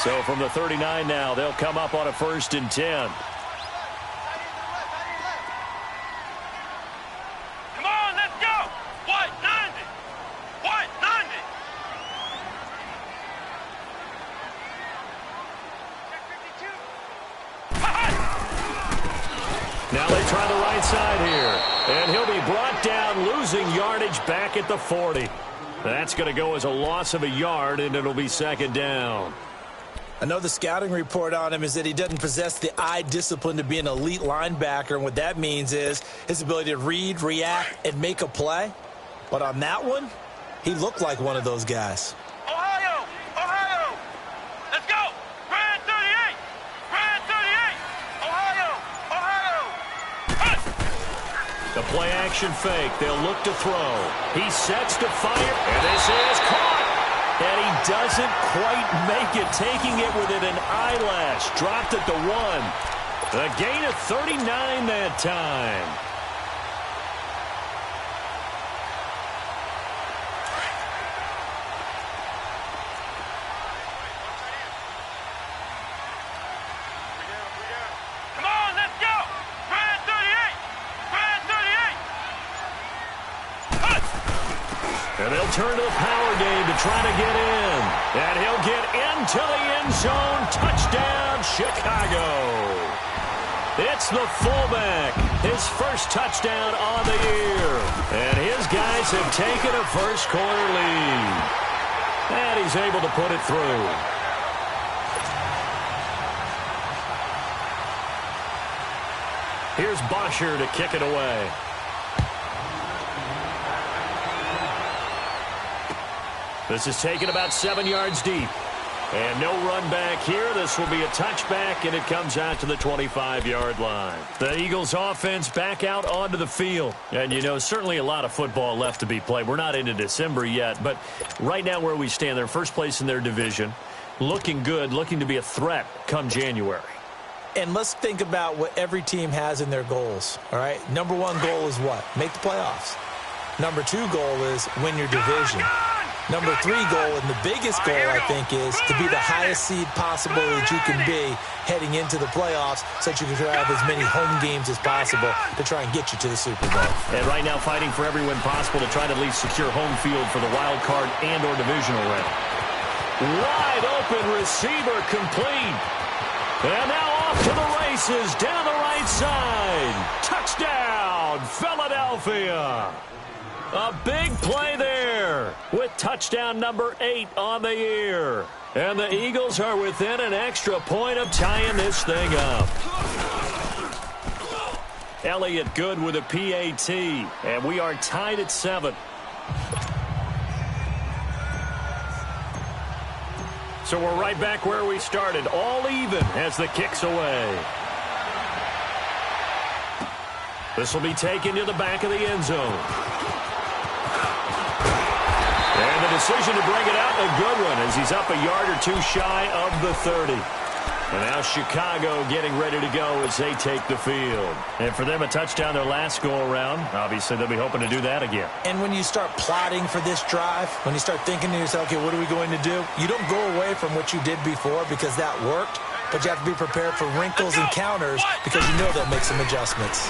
So from the 39 now, they'll come up on a 1st and 10. Come on, let's go! White 90! White 90! Now they try the right side here. And he'll be brought down, losing yardage back at the 40. That's going to go as a loss of a yard, and it'll be 2nd down. I know the scouting report on him is that he doesn't possess the eye discipline to be an elite linebacker, and what that means is his ability to read, react, and make a play. But on that one, he looked like one of those guys. Ohio! Ohio! Let's go! Grand 38! Grand 38! Ohio! Ohio! The play action fake. They'll look to throw. He sets to fire, and this is caught. And he doesn't quite make it, taking it within an eyelash. Dropped at the 1. A gain of 39 that time. Come on, let's go! Grand 38! Grand 38! And they'll turn to the power game to try to get in. And he'll get into the end zone. Touchdown, Chicago. It's the fullback. His first touchdown on the year. And his guys have taken a first-quarter lead. And he's able to put it through. Here's Bosher to kick it away. This is taken about 7 yards deep. And no run back here. This will be a touchback, and it comes out to the 25-yard line. The Eagles offense back out onto the field. And, you know, certainly a lot of football left to be played. We're not into December yet, but right now where we stand, they're first place in their division. Looking good, looking to be a threat come January. And let's think about what every team has in their goals, all right? Number 1 goal is what? Make the playoffs. Number 2 goal is win your division. Number 3 goal, and the biggest goal, I think, is to be the highest seed possible that you can be heading into the playoffs so that you can have as many home games as possible to try and get you to the Super Bowl. And right now fighting for every win possible to try to at least secure home field for the wild card and or divisional round. Wide open receiver complete. And now off to the races down the right side. Touchdown, Philadelphia. A big play there with touchdown number 8 on the year. And the Eagles are within an extra point of tying this thing up. Elliott good with a PAT. And we are tied at 7. So we're right back where we started. All even as the kick's away. This will be taken to the back of the end zone. And the decision to bring it out, a good one, as he's up a yard or 2 shy of the 30. And now Chicago getting ready to go as they take the field. And for them, a touchdown their last go-around. Obviously, they'll be hoping to do that again. And when you start plotting for this drive, when you start thinking to yourself, okay, what are we going to do? You don't go away from what you did before because that worked, but you have to be prepared for wrinkles and counters because you know that makes some adjustments.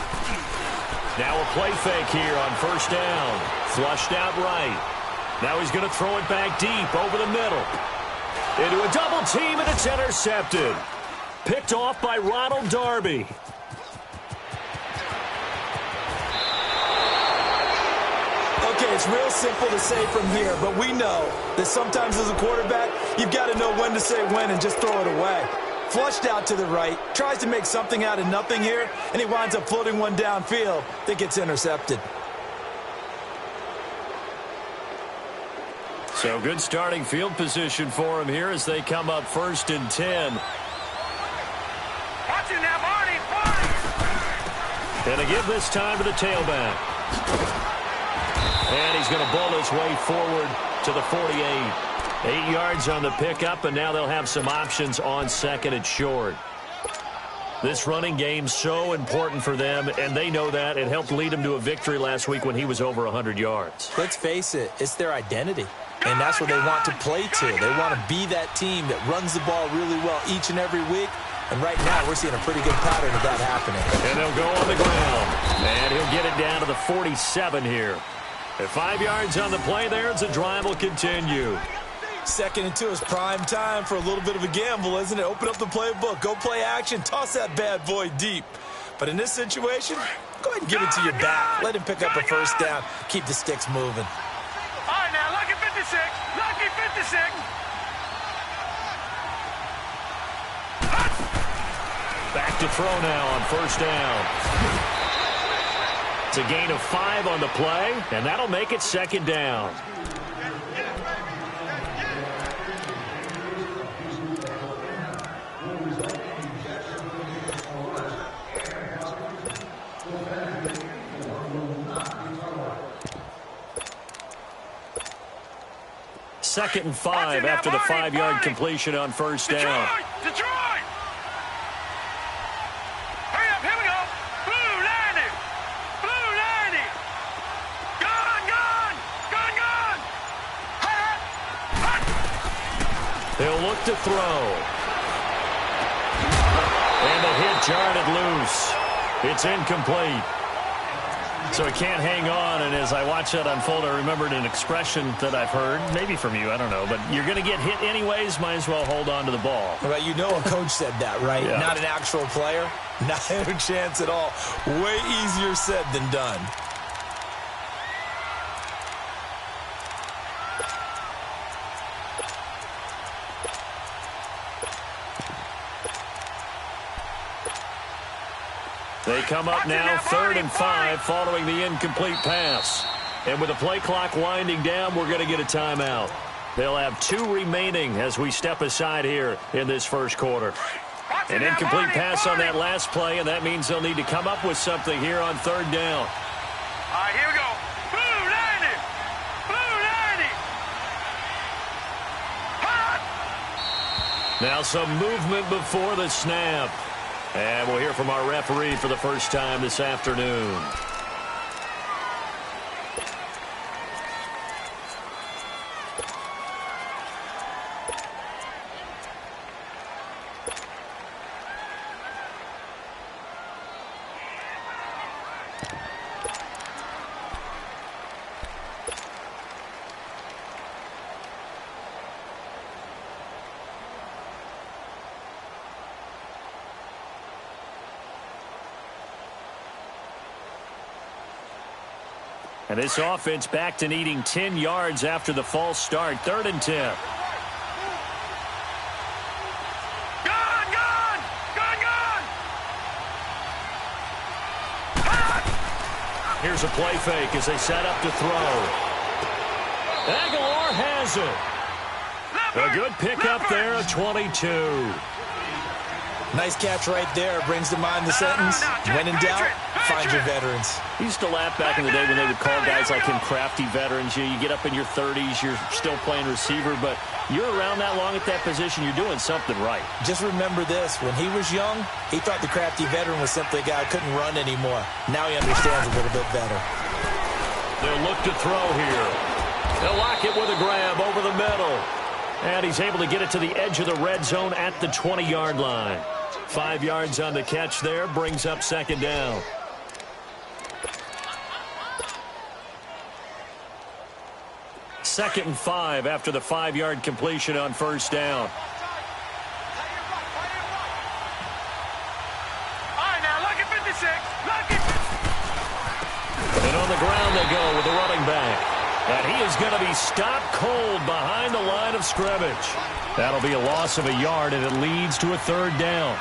Now a play fake here on 1st down. Flushed out right. Now he's going to throw it back deep over the middle. Into a double team, and it's intercepted. Picked off by Ronald Darby. Okay, it's real simple to say from here, but we know that sometimes as a quarterback, you've got to know when to say when and just throw it away. Flushed out to the right, tries to make something out of nothing here, and he winds up floating one downfield that gets intercepted. So good starting field position for him here as they come up 1st and 10. Watch it now, Barney! Barney! And they give this time to the tailback. And he's going to bowl his way forward to the 48. 8 yards on the pickup, and now they'll have some options on 2nd and short. This running game so important for them, and they know that. It helped lead them to a victory last week when he was over 100 yards. Let's face it, it's their identity. And that's what they want to play to. They want to be that team that runs the ball really well each and every week. And right now, we're seeing a pretty good pattern of that happening. And they'll go on the ground. And he'll get it down to the 47 here. At 5 yards on the play there, the drive will continue. 2nd and 2 is prime time for a little bit of a gamble, isn't it? Open up the playbook, go play action, toss that bad boy deep. But in this situation, go ahead and give it to your back. Let him pick up a first down. Keep the sticks moving. All right, now, lucky 56. Lucky 56. Back to throw now on first down. It's a gain of 5 on the play, and that'll make it 2nd down. Second and 5 after the 5-yard completion on first down. Detroit! Hurry up, here we go. Blue 90. Blue 90. Gone. They'll look to throw. And the hit jarred it loose. It's incomplete. So he can't hang on, and as I watch that unfold, I remembered an expression that I've heard, maybe from you, I don't know, but you're going to get hit anyways, might as well hold on to the ball. Well, you know a coach said that, right? Yeah. Not an actual player. Not a chance at all. Way easier said than done. They come up now 3rd and 5 following the incomplete pass. And with the play clock winding down, we're going to get a timeout. They'll have 2 remaining as we step aside here in this first quarter. An incomplete pass on that last play, and that means they'll need to come up with something here on 3rd down. All right, here we go. Blue 90. Blue 90. Hot. Now some movement before the snap. And we'll hear from our referee for the first time this afternoon. And this offense back to needing 10 yards after the false start. 3rd and 10. Gone. Here's a play fake as they set up to throw. Aguilar has it. A good pickup there at 22. Nice catch right there. Brings to mind the sentence, when in doubt, find your veterans. I used to laugh back in the day when they would call guys like him crafty veterans. You get up in your 30s, you're still playing receiver, but you're around that long at that position, you're doing something right. Just remember this. When he was young, he thought the crafty veteran was simply a guy who couldn't run anymore. Now he understands a little bit better. They'll look to throw here. They'll lock it with a grab over the middle. And he's able to get it to the edge of the red zone at the 20-yard line. 5 yards on the catch there, brings up 2nd down. Second and 5 after the 5-yard completion on first down. All right, now, lucky 56. Lucky. And on the ground they go with the running back. And he is going to be stopped cold behind the line of scrimmage. That'll be a loss of a yard, and it leads to a 3rd down.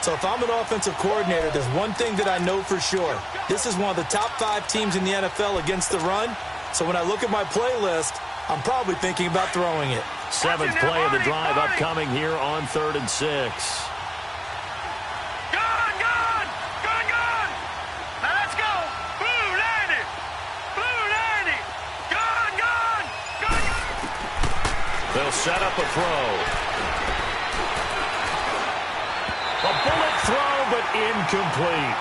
So if I'm an offensive coordinator, there's one thing that I know for sure. This is one of the top 5 teams in the NFL against the run. So when I look at my playlist, I'm probably thinking about throwing it. 7th play of the drive upcoming here on 3rd and 6. Gone. Now let's go. Blue 90. Blue 90. Gone. They'll set up a throw. A bullet throw, but incomplete.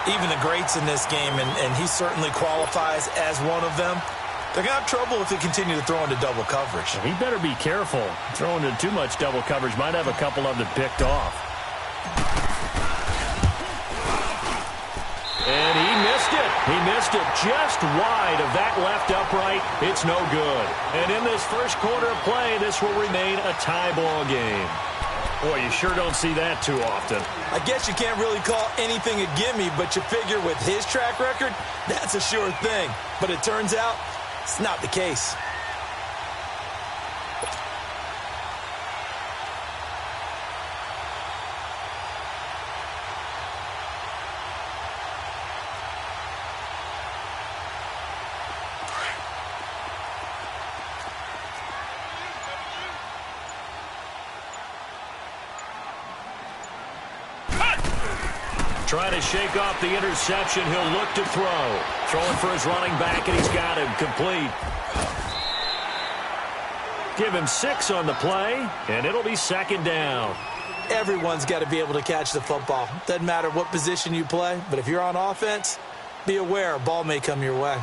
Even the greats in this game, and he certainly qualifies as one of them, They're going to have trouble if they continue to throw into double coverage. He better be careful. Throwing into too much double coverage might have a couple of them picked off. And he missed it. He missed it just wide of that left upright. It's no good. And in this first quarter of play, this will remain a tie ball game. Boy, you sure don't see that too often. I guess you can't really call anything a gimme, but you figure with his track record, that's a sure thing. But it turns out, it's not the case. Trying to shake off the interception. He'll look to throw. Throwing for his running back, and he's got him complete. Give him 6 on the play, and it'll be second down. Everyone's got to be able to catch the football. Doesn't matter what position you play, but if you're on offense, be aware a ball may come your way.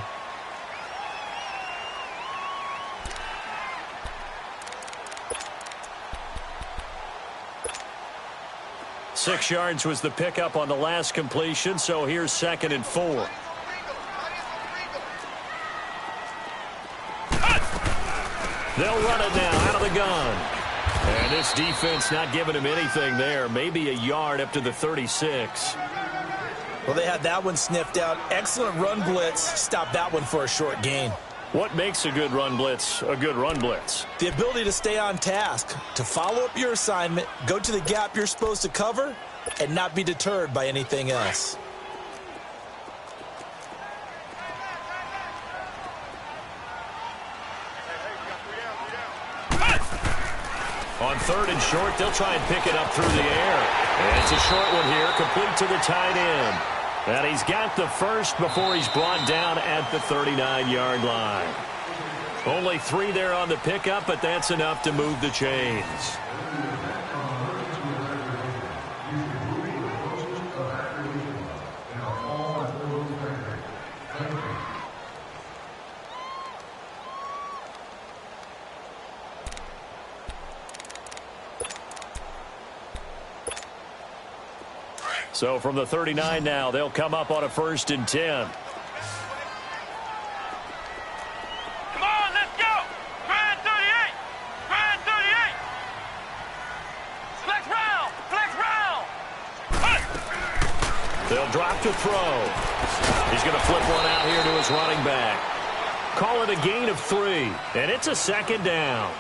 Six yards was the pickup on the last completion, so here's 2nd and 4. They'll run it now out of the gun. And this defense not giving him anything there. Maybe a yard up to the 36. Well, they had that one sniffed out. Excellent run blitz. Stopped that one for a short gain. What makes a good run blitz a good run blitz? The ability to stay on task, to follow up your assignment, go to the gap you're supposed to cover, and not be deterred by anything else. On 3rd and short, they'll try and pick it up through the air. And it's a short one here, complete to the tight end. And he's got the first before he's brought down at the 39-yard line. Only 3 there on the pickup, but that's enough to move the chains. So from the 39 now, they'll come up on a 1st and 10. Come on, let's go. Grind 38. Grind 38. Flex round. Flex round. They'll drop to throw. He's going to flip one out here to his running back. Call it a gain of 3, and it's a 2nd down.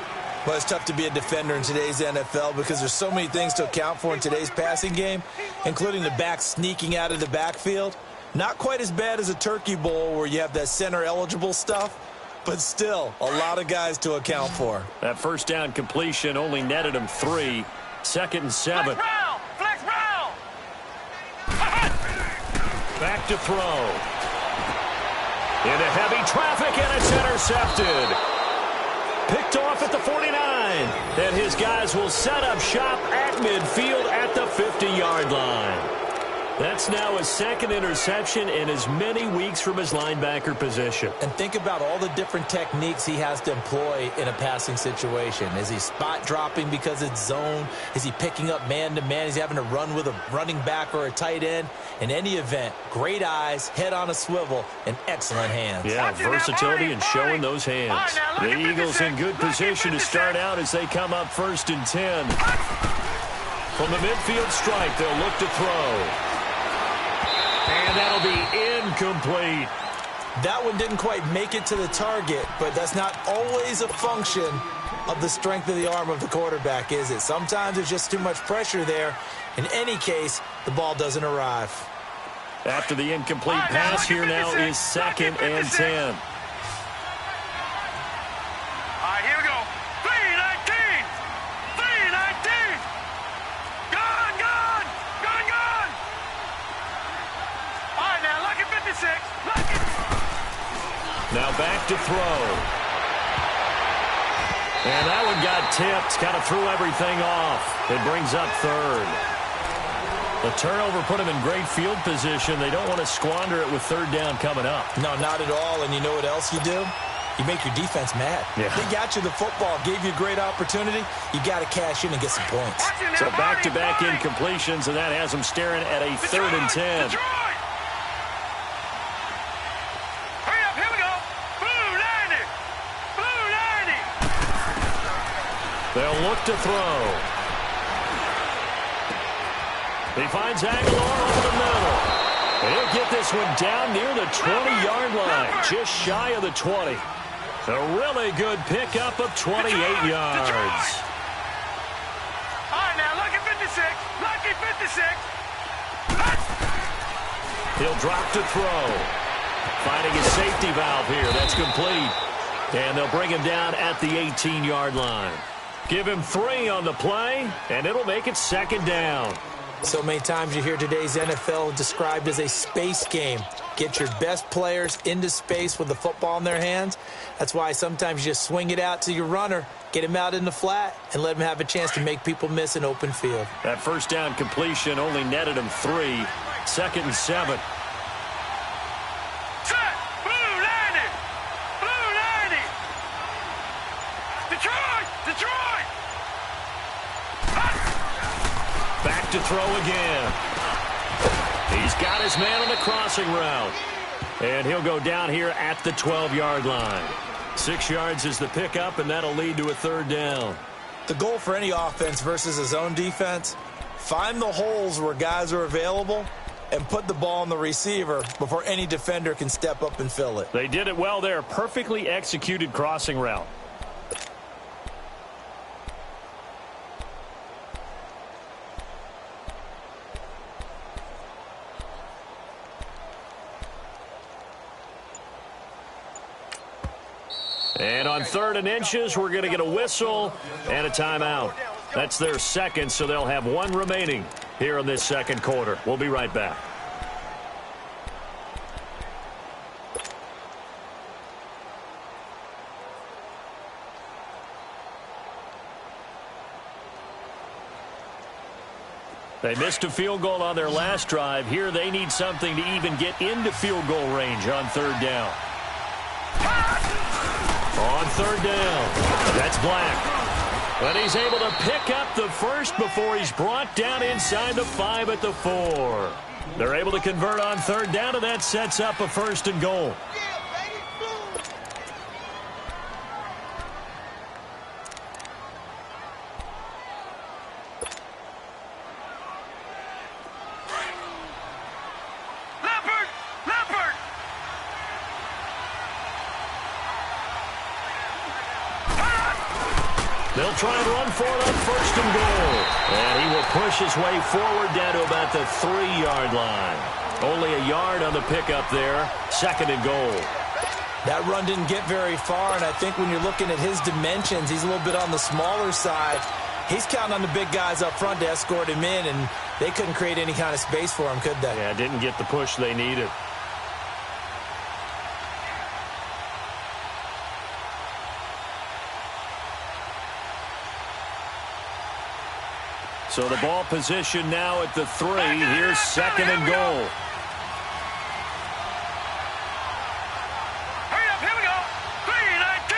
Well, it's tough to be a defender in today's NFL because there's so many things to account for in today's passing game, including the back sneaking out of the backfield. Not quite as bad as a turkey bowl where you have that center-eligible stuff, but still a lot of guys to account for. That 1st down completion only netted him 3. 2nd and 7. Flex round. Flex round. Back to throw. Into heavy traffic, and it's intercepted. Picked off at the 49. And his guys will set up shop at midfield at the 50-yard line. That's now his 2nd interception in as many weeks from his linebacker position. And think about all the different techniques he has to employ in a passing situation. Is he spot dropping because it's zone? Is he picking up man-to-man? Is he having to run with a running back or a tight end? In any event, great eyes, head on a swivel, and excellent hands. Yeah, versatility and showing those hands. The Eagles in good position to start out as they come up 1st and 10. From the midfield stripe, they'll look to throw. And that'll be incomplete. That one didn't quite make it to the target, but that's not always a function of the strength of the arm of the quarterback, is it? Sometimes there's just too much pressure there. In any case, the ball doesn't arrive. After the incomplete pass, here now is 2nd and 10. All right, here we go. 3-19. 3-19. Gone, gone. Gone, gone. All right, now, lucky 56. Lucky. Now back to throw. And that one got tipped. Kind of threw everything off. It brings up 3rd. The turnover put him in great field position. They don't want to squander it with 3rd down coming up. No, not at all. And you know what else you do? You make your defense mad. Yeah. They got you the football, gave you a great opportunity. You got to cash in and get some points. So back-to-back incompletions, and that has them staring at a 3rd and 10. Hurry up, here we go. Blue 90. Blue 90. They'll look to throw. He finds Aguilar over the middle. He'll get this one down near the 20-yard line, just shy of the 20. A really good pickup of 28 yards. All right, now, lucky 56. Lucky 56. He'll drop to throw. Finding his safety valve here. That's complete. And they'll bring him down at the 18-yard line. Give him 3 on the play, and it'll make it 2nd down. So many times you hear today's NFL described as a space game. Get your best players into space with the football in their hands. That's why sometimes you just swing it out to your runner, get him out in the flat, and let him have a chance to make people miss an open field. That first down completion only netted him 3. 2nd and 7. Set. Blue 90. Blue 90. Detroit. Detroit. Back to throw again. He's got his man on the crossing route. And he'll go down here at the 12-yard line. 6 yards is the pickup, and that'll lead to a 3rd down. The goal for any offense versus a zone defense, find the holes where guys are available and put the ball on the receiver before any defender can step up and fill it. They did it well there. Perfectly executed crossing route. And on 3rd and inches, we're going to get a whistle and a timeout. That's their 2nd, so they'll have 1 remaining here in this 2nd quarter. We'll be right back. They missed a field goal on their last drive. Here they need something to even get into field goal range on 3rd down. On 3rd down, that's Black. But he's able to pick up the first before he's brought down inside the 5 at the 4. They're able to convert on 3rd down, and that sets up a 1st and goal. They'll try and run for it on 1st and goal. And he will push his way forward down to about the 3-yard line. Only a yard on the pickup there. 2nd and goal. That run didn't get very far, and I think when you're looking at his dimensions, he's a little bit on the smaller side. He's counting on the big guys up front to escort him in, and they couldn't create any kind of space for him, could they? Yeah, didn't get the push they needed. So the ball position now at the 3. Here's 2nd and goal. Hurry up, here we go. 3-19.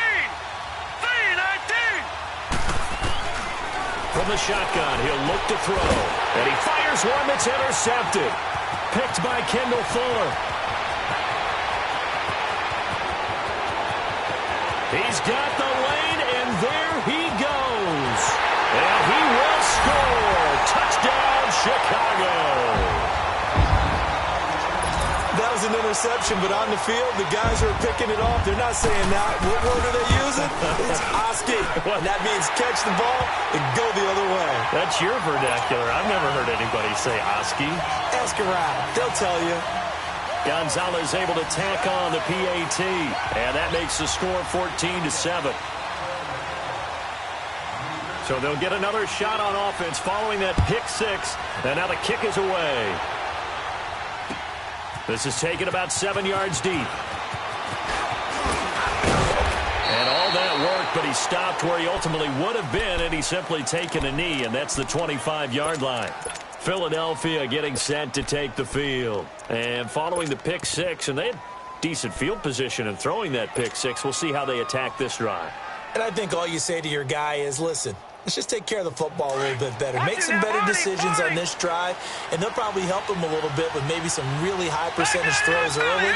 3-19. From the shotgun, he'll look to throw. And he fires one that's intercepted. Picked by Kendall Fuller. He's got the lane, and there he goes. And he will score. Touchdown, Chicago. That was an interception, but on the field, the guys who are picking it off, they're not saying that. What word are they using? It's Oski. And that means catch the ball and go the other way. That's your vernacular. I've never heard anybody say Oski. Ask around. They'll tell you. Gonzalez able to tack on the PAT. And that makes the score 14-7. So they'll get another shot on offense following that pick 6. And now the kick is away. This is taken about 7 yards deep. And all that worked, but he stopped where he ultimately would have been, and he's simply taken a knee, and that's the 25-yard line. Philadelphia getting set to take the field. And following the pick 6, and they decent field position and throwing that pick six. We'll see how they attack this drive. And I think all you say to your guy is, listen, let's just take care of the football a little bit better. Make some better decisions on this drive, and they'll probably help him a little bit with maybe some really high percentage throws early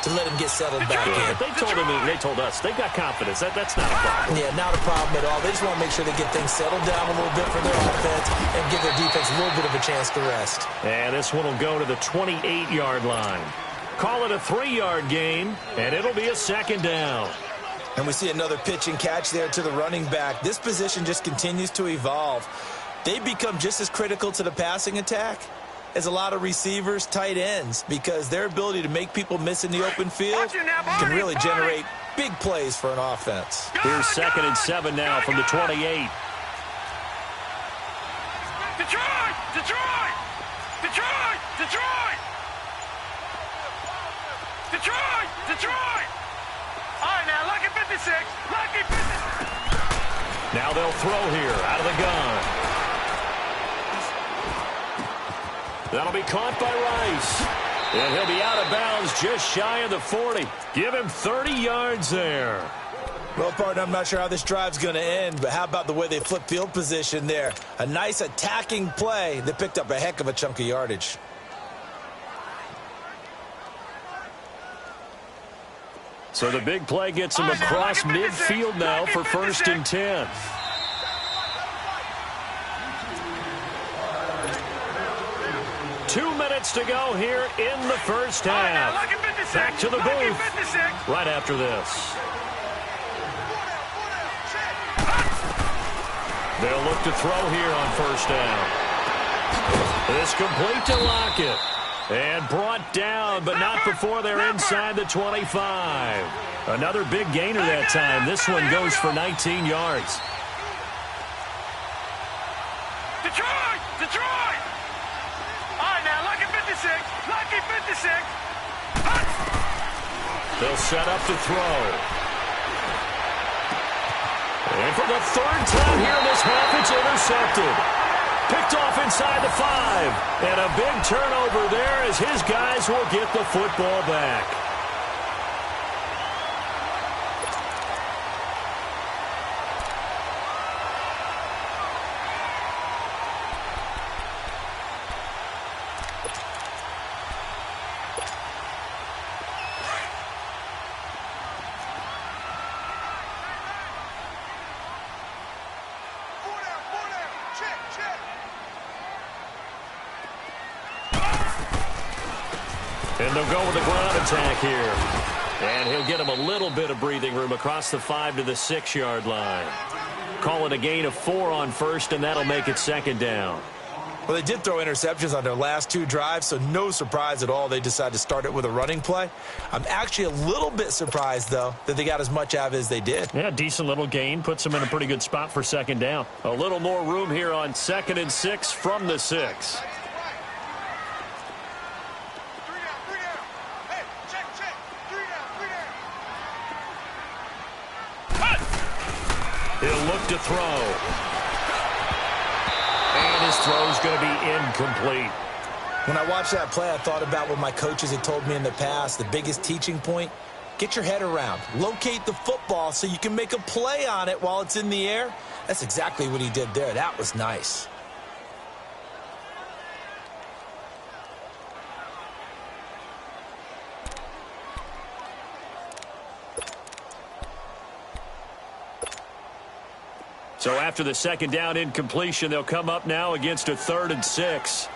to let him get settled back in. They told us they got confidence. That's not a problem. Yeah, not a problem at all. They just want to make sure they get things settled down a little bit for their offense and give their defense a little bit of a chance to rest. And this one will go to the 28-yard line. Call it a 3-yard gain, and it'll be a second down. And we see another pitch and catch there to the running back. This position just continues to evolve. They become just as critical to the passing attack as a lot of receivers, tight ends, because their ability to make people miss in the open field can really generate big plays for an offense. Here's 2nd and 7 now from the 28. Detroit! Detroit! Detroit! Detroit! Detroit! Detroit! All right, now, lucky 56. Lucky 56. Now they'll throw here out of the gun. That'll be caught by Rice. And he'll be out of bounds just shy of the 40. Give him 30 yards there. Well, partner, I'm not sure how this drive's going to end, but how about the way they flip field position there? A nice attacking play. They picked up a heck of a chunk of yardage. So the big play gets him across midfield now for 1st and 10. Two minutes to go here in the first half. Back to the booth right after this. They'll look to throw here on 1st down. It's complete to Lockett. And brought down, but not before they're inside the 25. Another big gainer that time. This one goes for 19 yards. Detroit! Detroit! All right, now, lucky 56. Lucky 56. They'll set up to throw. And for the 3rd time here in this half, it's intercepted. Picked off inside the 5. And a big turnover there as his guys will get the football back. And they'll go with the ground attack here. And he'll get him a little bit of breathing room across the 5 to the 6-yard line. Call it a gain of 4 on 1st, and that'll make it 2nd down. Well, they did throw interceptions on their last 2 drives, so no surprise at all they decided to start it with a running play. I'm actually a little bit surprised, though, that they got as much out of it as they did. Yeah, decent little gain. Puts them in a pretty good spot for 2nd down. A little more room here on 2nd and 6 from the 6. He'll look to throw. And his throw's going to be incomplete. When I watched that play, I thought about what my coaches had told me in the past. The biggest teaching point, get your head around. Locate the football so you can make a play on it while it's in the air. That's exactly what he did there. That was nice. So after the 2nd down incompletion, they'll come up now against a 3rd and 6.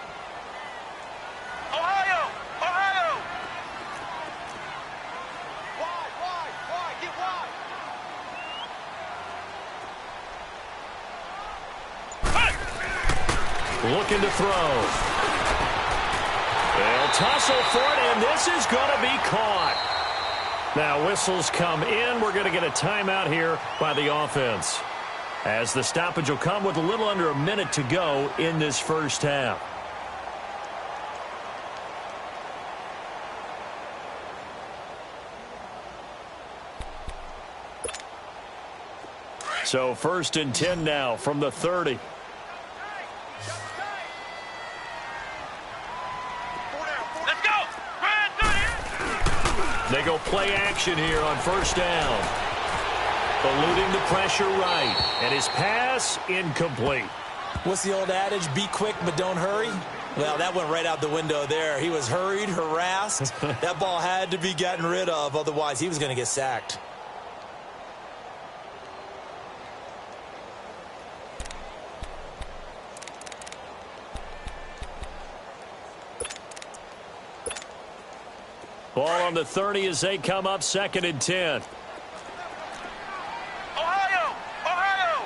Ohio! Ohio! Wide, get wide. Looking to throw. They'll tussle for it, and this is going to be caught. Now whistles come in. We're going to get a timeout here by the offense, as the stoppage will come with a little under a minute to go in this first half. So 1st and 10 now from the 30. They play action here on first down. Eluding the pressure right. And his pass incomplete. What's the old adage? Be quick, but don't hurry. Well, that went right out the window there. He was hurried, harassed. That ball had to be gotten rid of. Otherwise, he was going to get sacked. Ball on the 30 as they come up 2nd and 10. Ohio! Ohio!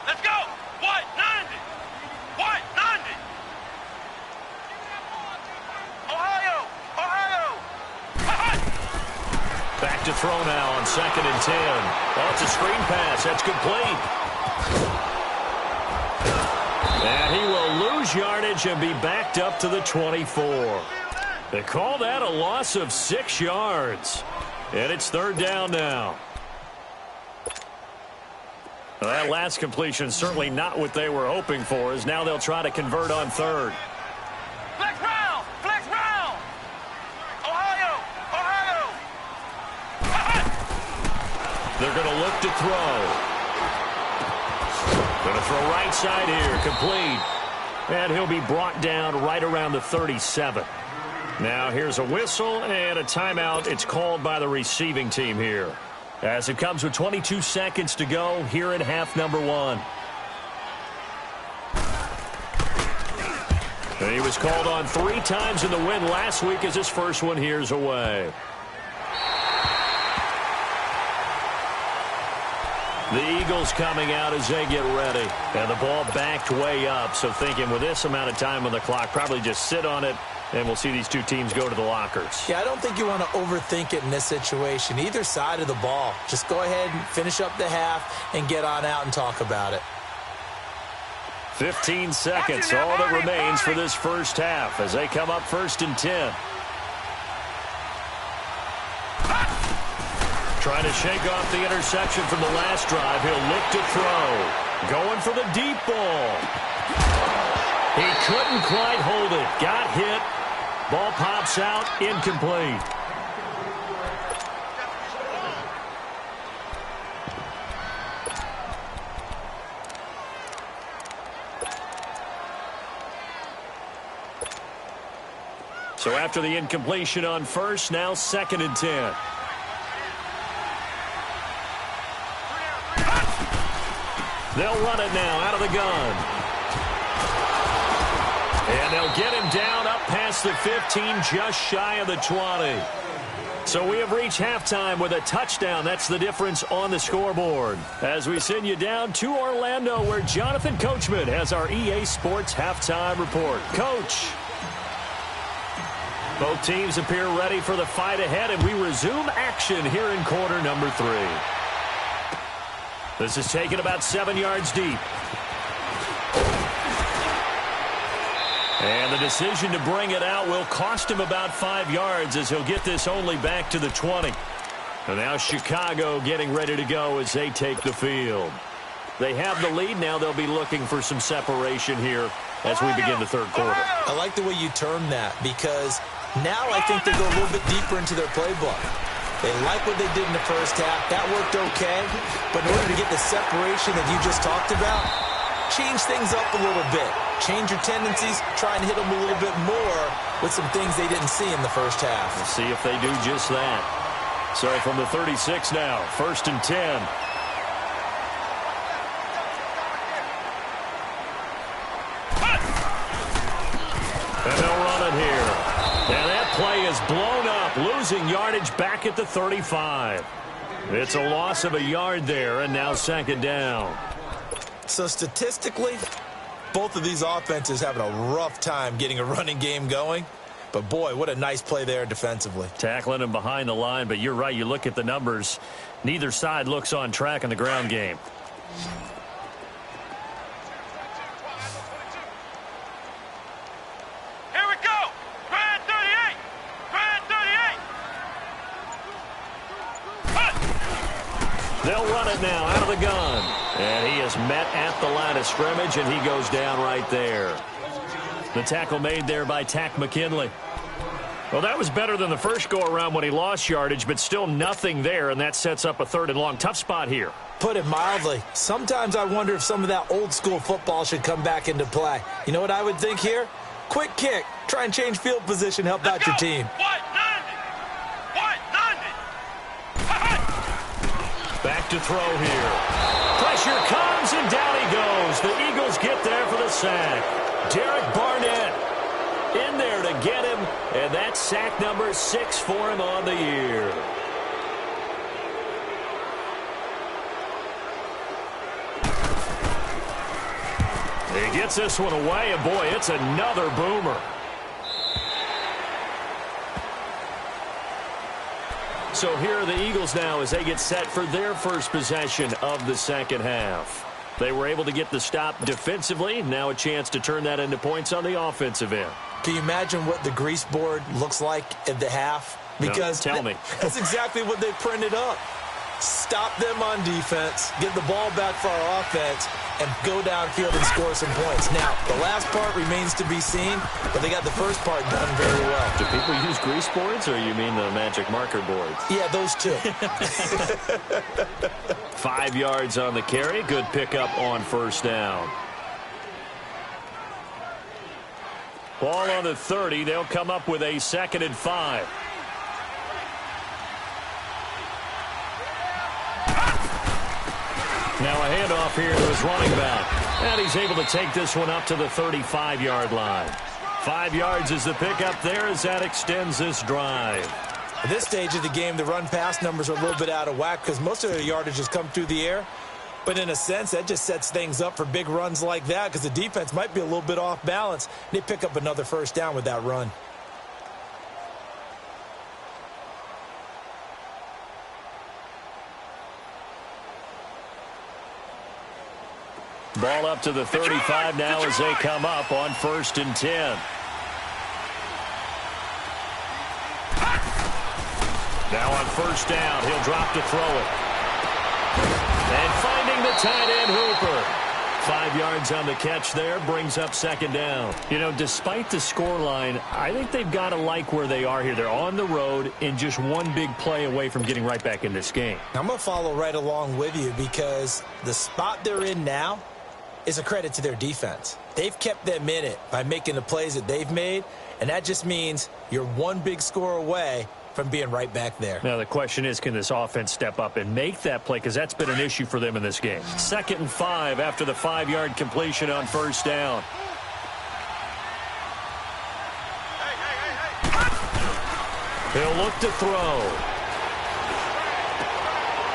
Let's go! What? 90! What? 90! Ohio! Ohio! Back to throw now on 2nd and 10. Oh, it's a screen pass. That's complete. And he will lose yardage and be backed up to the 24. They call that a loss of 6 yards. And it's 3rd down now. Well, that last completion certainly not what they were hoping for, as now they'll try to convert on 3rd. Flex round! Flex round! Ohio! Ohio! They're going to look to throw. Going to throw right side here, complete. And he'll be brought down right around the 37. Now here's a whistle and a timeout. It's called by the receiving team here, as it comes with 22 seconds to go here in half number 1. And he was called on 3 times in the win last week, as his first one here's away. The Eagles coming out as they get ready. And the ball backed way up, so thinking with this amount of time on the clock, probably just sit on it. And we'll see these two teams go to the lockers. Yeah, I don't think you want to overthink it in this situation. Either side of the ball. Just go ahead and finish up the half and get on out and talk about it. 15 seconds, all that remains for this first half as they come up 1st and 10. Trying to shake off the interception from the last drive. He'll look to throw. Going for the deep ball. He couldn't quite hold it. Got hit. Ball pops out, incomplete. So after the incompletion on 1st, now 2nd and 10. They'll run it now out of the gun. And they'll get him down up past the 15, just shy of the 20. So we have reached halftime with a touchdown. That's the difference on the scoreboard. As we send you down to Orlando, where Jonathan Coachman has our EA Sports halftime report. Coach. Both teams appear ready for the fight ahead, and we resume action here in quarter number 3. This is taken about 7 yards deep. And the decision to bring it out will cost him about 5 yards, as he'll get this only back to the 20. And now Chicago getting ready to go as they take the field. They have the lead. Now they'll be looking for some separation here as we begin the 3rd quarter. I like the way you term that, because now I think they go a little bit deeper into their playbook. They like what they did in the first half. That worked okay. But in order to get the separation that you just talked about, change things up a little bit. Change your tendencies. Try and hit them a little bit more with some things they didn't see in the first half. We'll see if they do just that. So from the 36 now, 1st and 10. And they'll run it here. And that play is blown up, losing yardage back at the 35. It's a loss of a yard there, and now 2nd down. So statistically, both of these offenses having a rough time getting a running game going. But, boy, what a nice play there defensively. Tackling him behind the line, but you're right. You look at the numbers. Neither side looks on track in the ground game. Here we go! Grand 38! Grand 38! They'll run it now out of the gun. And he is met at the line of scrimmage, and he goes down right there. The tackle made there by Tack McKinley. Well, that was better than the first go-around when he lost yardage, but still nothing there, and that sets up a 3rd and long. Tough spot here. Put it mildly. Sometimes I wonder if some of that old-school football should come back into play. You know what I would think here? Quick kick. Try and change field position, help out your team. Back to throw here. Pressure comes, and down he goes. The Eagles get there for the sack. Derek Barnett in there to get him, and that's sack number 6 for him on the year. He gets this one away, and boy, it's another boomer. So here are the Eagles now as they get set for their first possession of the second half. They were able to get the stop defensively. Now a chance to turn that into points on the offensive end. Can you imagine what the grease board looks like at the half? Because no, tell me. That's exactly what they printed up. Stop them on defense, get the ball back for our offense, and go downfield and score some points. Now, the last part remains to be seen, but they got the first part done very well. Do people use grease boards, or you mean the magic marker boards? Yeah, those two. 5 yards on the carry. Good pickup on first down. Ball on the 30. They'll come up with a 2nd and 5. Now a handoff here to his running back. And he's able to take this one up to the 35-yard line. 5 yards is the pickup there as that extends this drive. At this stage of the game, the run-pass numbers are a little bit out of whack because most of their yardage has come through the air. But in a sense, that just sets things up for big runs like that because the defense might be a little bit off balance. They pick up another first down with that run. Ball up to the 35 now as they come up on 1st and 10. Now on first down, he'll drop to throw it. And finding the tight end Hooper. 5 yards on the catch there, brings up 2nd down. You know, despite the scoreline, I think they've got to like where they are here. They're on the road and just one big play away from getting right back in this game. I'm going to follow right along with you because the spot they're in now is a credit to their defense. They've kept them in it by making the plays that they've made, and that just means you're one big score away from being right back there. Now the question is, can this offense step up and make that play? Because that's been an issue for them in this game. 2nd and 5 after the 5-yard completion on first down. He'll look to throw.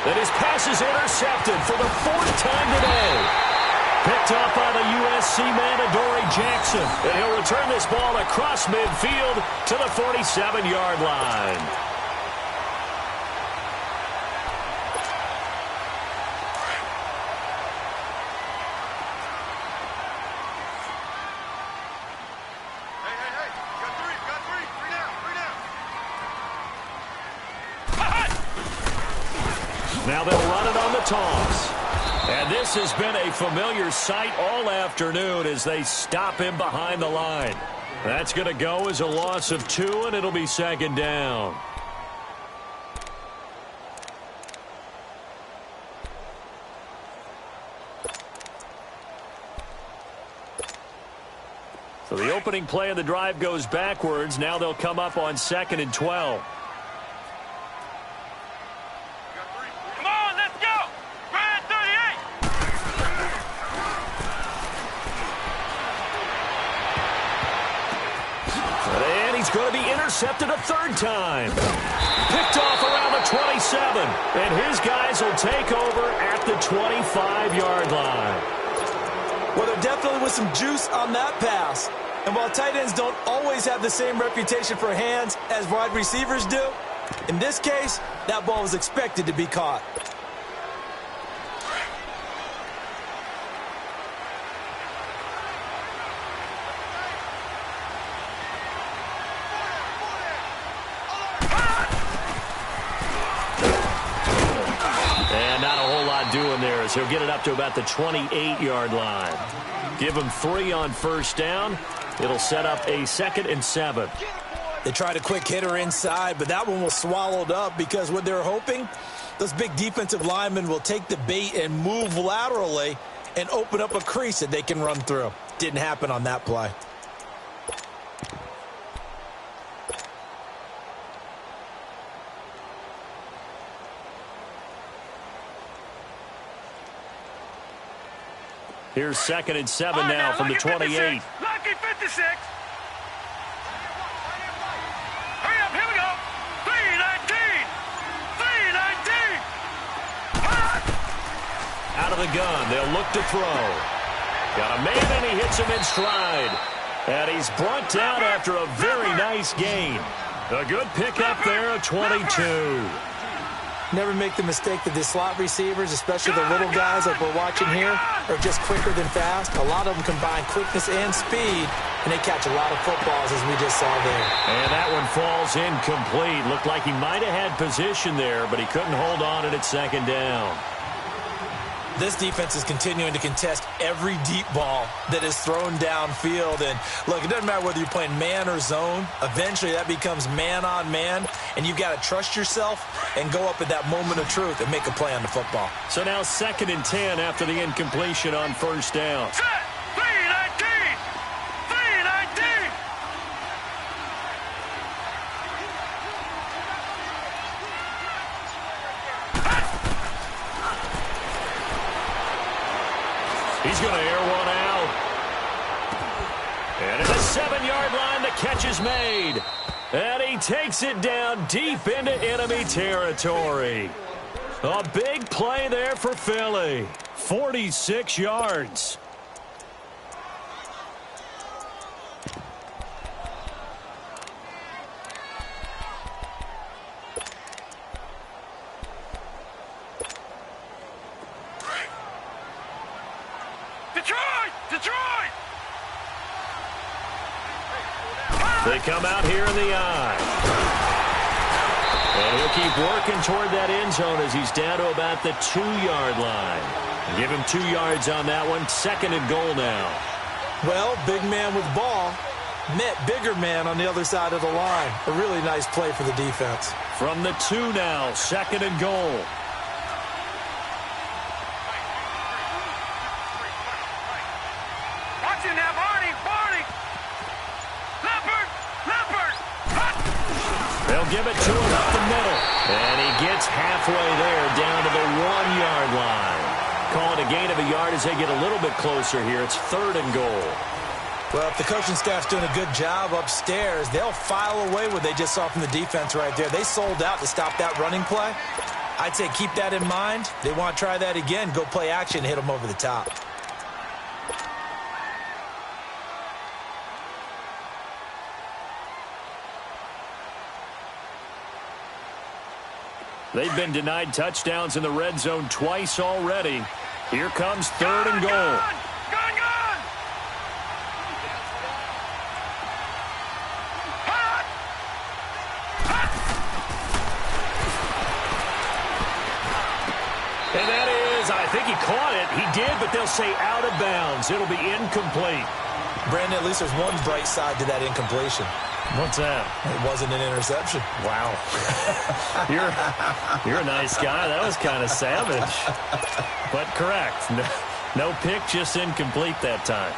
Then his pass is intercepted for the 4th time today. Picked up by the USC man, Adoree Jackson. And he'll return this ball across midfield to the 47-yard line. Now they'll run it on the toss. And this has been a familiar sight all afternoon as they stop him behind the line. That's going to go as a loss of 2, and it'll be 2nd down. So the opening play of the drive goes backwards. Now they'll come up on 2nd and 12. Going to be intercepted a 3rd time. Picked off around the 27. And his guys will take over at the 25-yard line. Well, there definitely was some juice on that pass. And while tight ends don't always have the same reputation for hands as wide receivers do, in this case, that ball was expected to be caught. Doing there is he'll get it up to about the 28-yard line. Give him 3 on first down. It'll set up a 2nd and 7. They tried a quick hitter inside, but that one was swallowed up because what they're hoping, those big defensive linemen will take the bait and move laterally and open up a crease that they can run through. Didn't happen on that play. Here's 2nd and 7 now from the 28. Lucky 56. Hurry up, here we go. 319. 319. Out of the gun, they'll look to throw. Got a man, and he hits him in stride. And he's brought down after a very nice gain. A good pickup there of 22. Never make the mistake that the slot receivers, especially the little guys like we're watching here, are just quicker than fast. A lot of them combine quickness and speed, and they catch a lot of footballs, as we just saw there. And that one falls incomplete. Looked like he might have had position there, but he couldn't hold on it at 2nd down. This defense is continuing to contest every deep ball that is thrown downfield. And, look, it doesn't matter whether you're playing man or zone. Eventually, that becomes man-on-man, and you've got to trust yourself and go up at that moment of truth and make a play on the football. So now 2nd and 10 after the incompletion on 1st down. Set. 319. 319. He's going to air one out. And at the 7-yard line, the catch is made. And he takes it down deep into enemy territory. A big play there for Philly. 46 yards. Detroit! They come out here in the eye. And he'll keep working toward that end zone as he's down to about the 2-yard line. Give him 2 yards on that one. 2nd and goal now. Well, big man with ball met bigger man on the other side of the line. A really nice play for the defense. From the 2 now, 2nd and goal. Give it to him up the middle. And he gets halfway there down to the 1-yard line. Call it a gain of a yard as they get a little bit closer here. It's 3rd and goal. Well, if the coaching staff's doing a good job upstairs, they'll file away what they just saw from the defense right there. They sold out to stop that running play. I'd say keep that in mind. They want to try that again. Go play action, hit them over the top. They've been denied touchdowns in the red zone twice already. Here comes 3rd and goal. Gun! Hot! And that is, I think he caught it. He did, but they'll say out of bounds. It'll be incomplete. Brandon, at least there's one bright side to that incompletion. What's that? It wasn't an interception. Wow. You're a nice guy. That was kind of savage. But correct. No pick, just incomplete that time.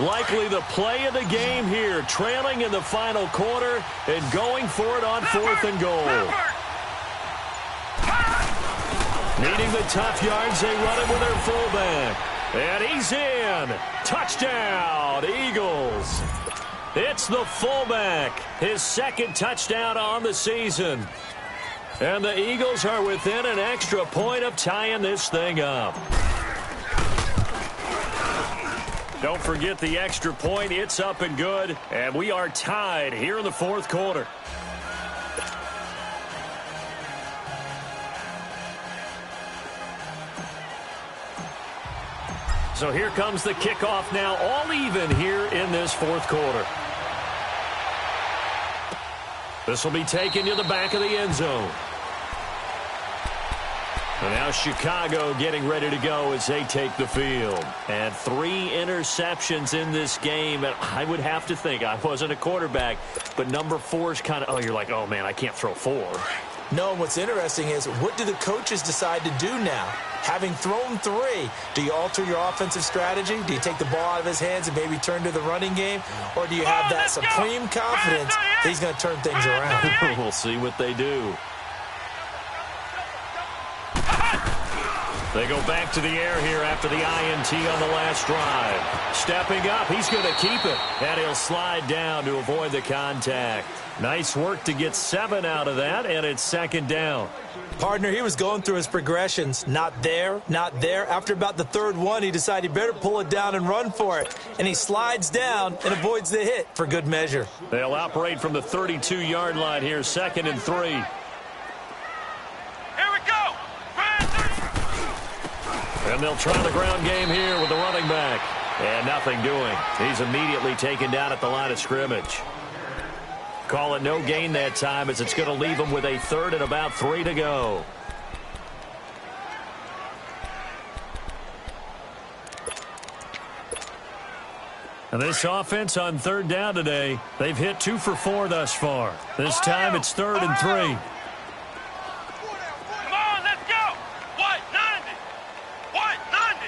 Likely the play of the game here, trailing in the final quarter and going for it on 4th and goal. Needing the tough yards, they run it with their fullback. And he's in. Touchdown, Eagles. It's the fullback, his 2nd touchdown on the season. And the Eagles are within an extra point of tying this thing up. Don't forget the extra point. It's up and good. And we are tied here in the 4th quarter. So here comes the kickoff now, all even here in this fourth quarter. This will be taken to the back of the end zone. And now Chicago getting ready to go as they take the field. And 3 interceptions in this game. And I would have to think, I wasn't a quarterback, but number 4 is kind of, you're like, oh, man, I can't throw 4. No, what's interesting is, what do the coaches decide to do now? Having thrown 3, do you alter your offensive strategy? Do you take the ball out of his hands and maybe turn to the running game? Or do you have that supreme confidence that he's going to turn things around? We'll see what they do. They go back to the air here after the INT on the last drive. Stepping up, he's going to keep it. And he'll slide down to avoid the contact. Nice work to get 7 out of that, and it's second down. Partner, he was going through his progressions. Not there, not there. After about the 3rd one, he decided he better pull it down and run for it. And he slides down and avoids the hit for good measure. They'll operate from the 32-yard line here, 2nd and 3. Here we go. And they'll try the ground game here with the running back. And nothing doing. He's immediately taken down at the line of scrimmage. Call it no gain that time, as it's going to leave him with a 3rd and about 3 to go. And this offense on 3rd down today, they've hit 2 for 4 thus far. This time it's 3rd and 3. Come on, let's go. What? 90. What? 90.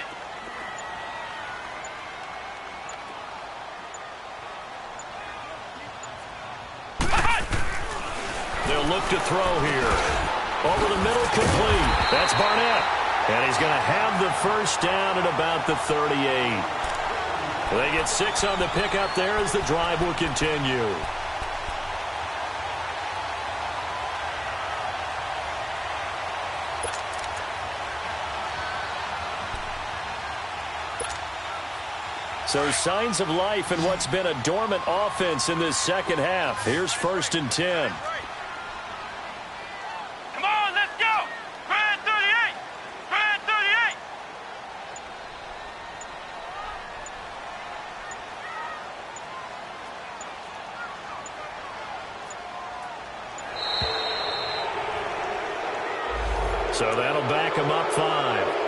They'll look to throw here. Over the middle, complete. That's Barnett. And he's going to have the first down at about the 38. They get 6 on the pickup there as the drive will continue. So signs of life in what's been a dormant offense in this second half. Here's 1st and 10. Come on, let's go. Grand 38. Grand 38. So that'll back him up 5.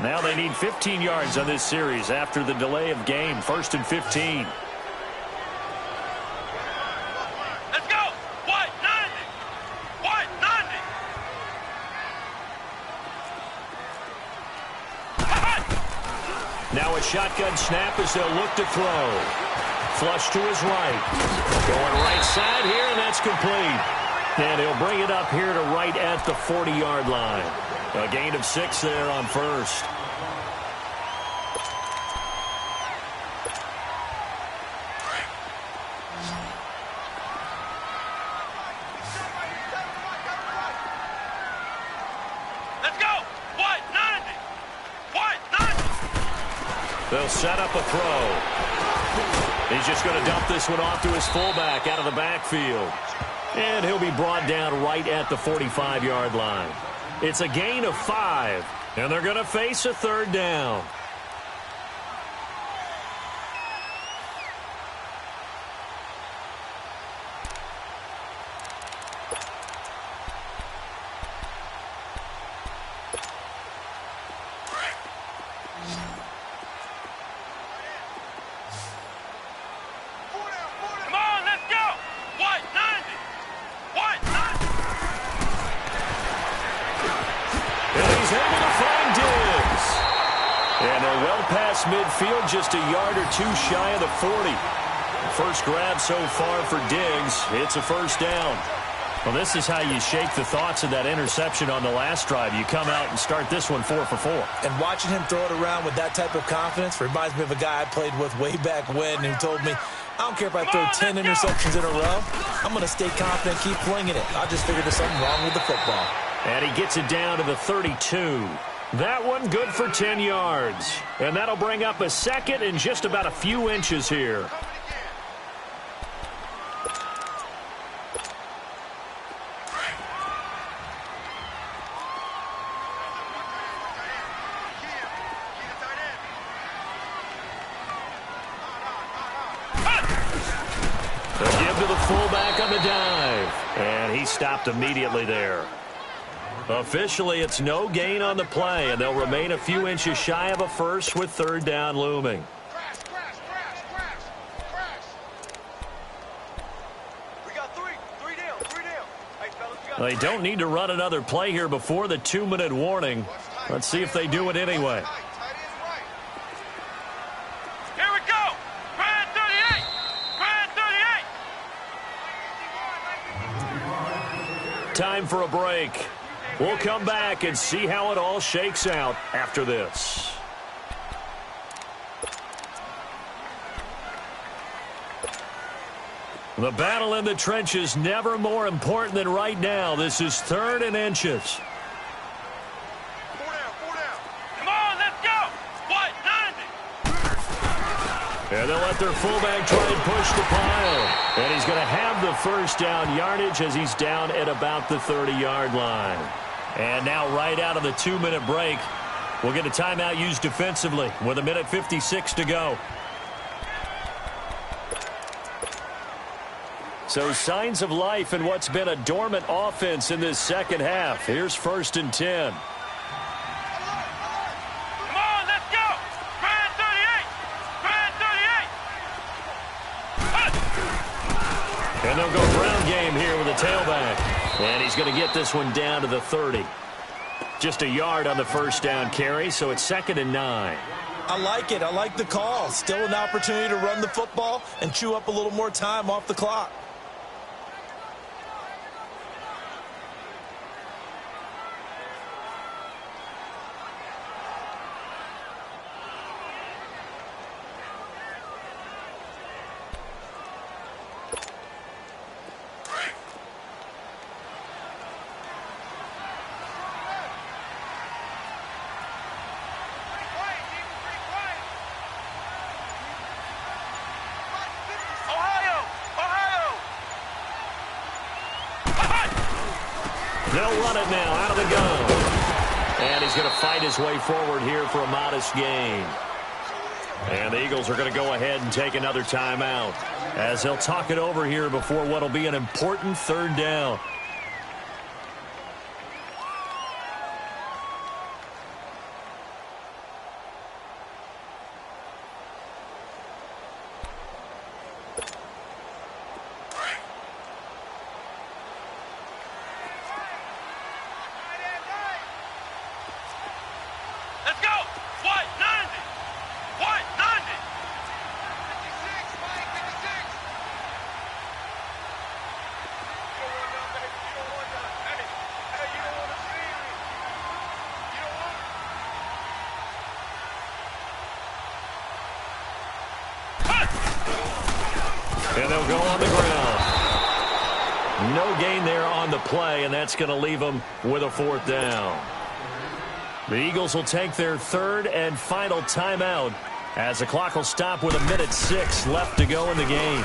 Now they need 15 yards on this series after the delay of game. 1st and 15. Let's go. What? 90. What? 90. Now a shotgun snap as they'll look to throw. Flush to his right. Going right side here, and that's complete. And he'll bring it up here to right at the 40-yard line. A gain of 6 there on 1st. Let's go. What? 90. What? 90. They'll set up a throw. He's just going to dump this one off to his fullback out of the backfield. And he'll be brought down right at the 45-yard line. It's a gain of 5, and they're going to face a 3rd down. Come on, let's go. What? 90. What? 90. And he's able to find Diggs. And they're well past midfield, just a yard or 2 shy of the 40. First grab so far for Diggs. It's a 1st down. Well, this is how you shake the thoughts of that interception on the last drive. You come out and start this one 4 for 4. And watching him throw it around with that type of confidence reminds me of a guy I played with way back when who told me, I don't care if I throw 10 interceptions in a row. I'm going to stay confident, keep flinging it. I just figured there's something wrong with the football. And he gets it down to the 32. That one good for 10 yards. And that'll bring up a second and just about a few inches here. They'll give to the fullback on the dive. And he stopped immediately there. Officially, it's no gain on the play, and they'll remain a few inches shy of a first with third down looming. We got three down. Hey, fellas, They don't need to run another play here before the 2-minute warning. Let's see if they do it anyway. Here we go. Brand 38. Brand 38. Time for a break. We'll come back and see how it all shakes out after this. The battle in the trenches never more important than right now. This is 3rd and inches. 4 down. Come on, let's go. What? 90. And they'll let their fullback try and push the pile. And he's going to have the first down yardage as he's down at about the 30-yard line. And now right out of the 2-minute break, we'll get a timeout used defensively with 1:56 to go. So signs of life in what's been a dormant offense in this second half. Here's 1st and 10. Come on, let's go. Brand 38. And they'll go ground game here with a tailback. And he's going to get this one down to the 30. Just a yard on the first down carry, so it's 2nd and 9. I like it. I like the call. Still an opportunity to run the football and chew up a little more time off the clock. They'll run it now out of the gun. And he's going to fight his way forward here for a modest gain. And the Eagles are going to go ahead and take another timeout as they'll talk it over here before what will be an important 3rd down. Let's go. What? 90. What? 90. 56, Mike, 56. You don't want that, baby. You don't want that. Hey, you don't want to see me. You don't want. And they'll go on the ground. No gain there on the play, and that's going to leave them with a 4th down. The Eagles will take their 3rd and final timeout as the clock will stop with 1:06 left to go in the game.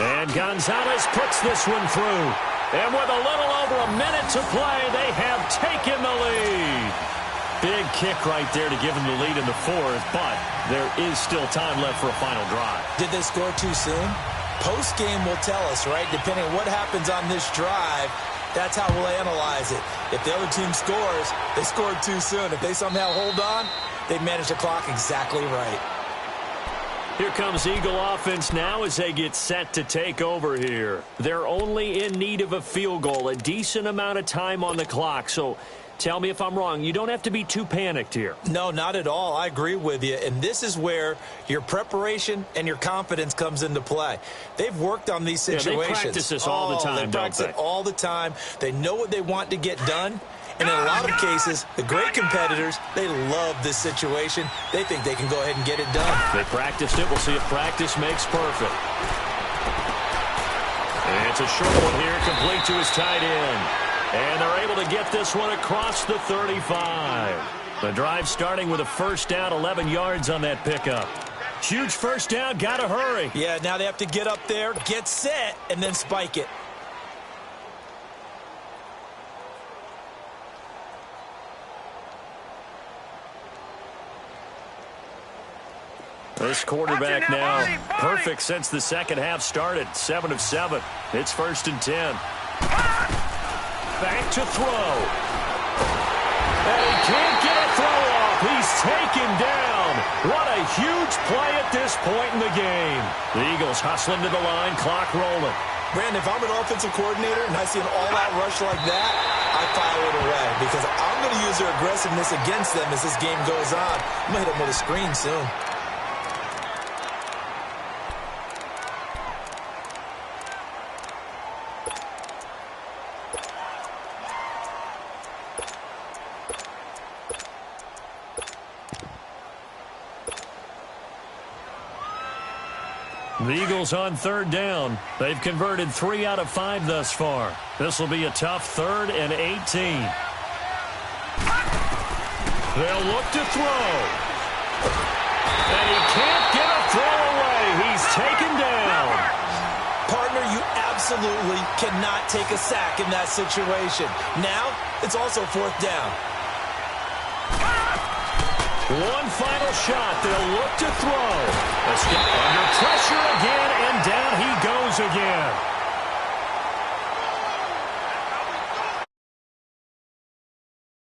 And Gonzalez puts this one through. And with a little over a minute to play, they have taken the lead. Big kick right there to give them the lead in the 4th, but there is still time left for a final drive. Did they score too soon? Post-game will tell us, right? Depending on what happens on this drive, that's how we'll analyze it. If the other team scores, they scored too soon. If they somehow hold on, they manage the clock exactly right. Here comes Eagle offense now as they get set to take over here. They're only in need of a field goal, a decent amount of time on the clock. So tell me if I'm wrong. You don't have to be too panicked here. No, not at all. I agree with you. And this is where your preparation and your confidence comes into play. They've worked on these situations. They practice this all the time, They practice it all the time. They know what they want to get done. And in a lot of cases, the great competitors, they love this situation. They think they can go ahead and get it done. They practiced it. We'll see if practice makes perfect. And it's a short one here, complete to his tight end. And they're able to get this one across the 35. The drive starting with a first down, 11 yards on that pickup. Huge first down, got to hurry. Yeah, now they have to get up there, get set, and then spike it. This quarterback now perfect since the second half started. 7 of 7. It's 1st and 10. Back to throw. And he can't get a throw off. He's taken down. What a huge play at this point in the game. The Eagles hustling to the line, clock rolling. Brandon, if I'm an offensive coordinator and I see an all-out rush like that, I file it away because I'm going to use their aggressiveness against them as this game goes on. I'm going to hit them with a screen soon. The Eagles on 3rd down. They've converted 3 out of 5 thus far. This will be a tough 3rd and 18. They'll look to throw. And he can't get a throw away. He's taken down. Partner, you absolutely cannot take a sack in that situation. Now, it's also 4th down. One final shot. They'll look to throw. Under pressure again, and down he goes again.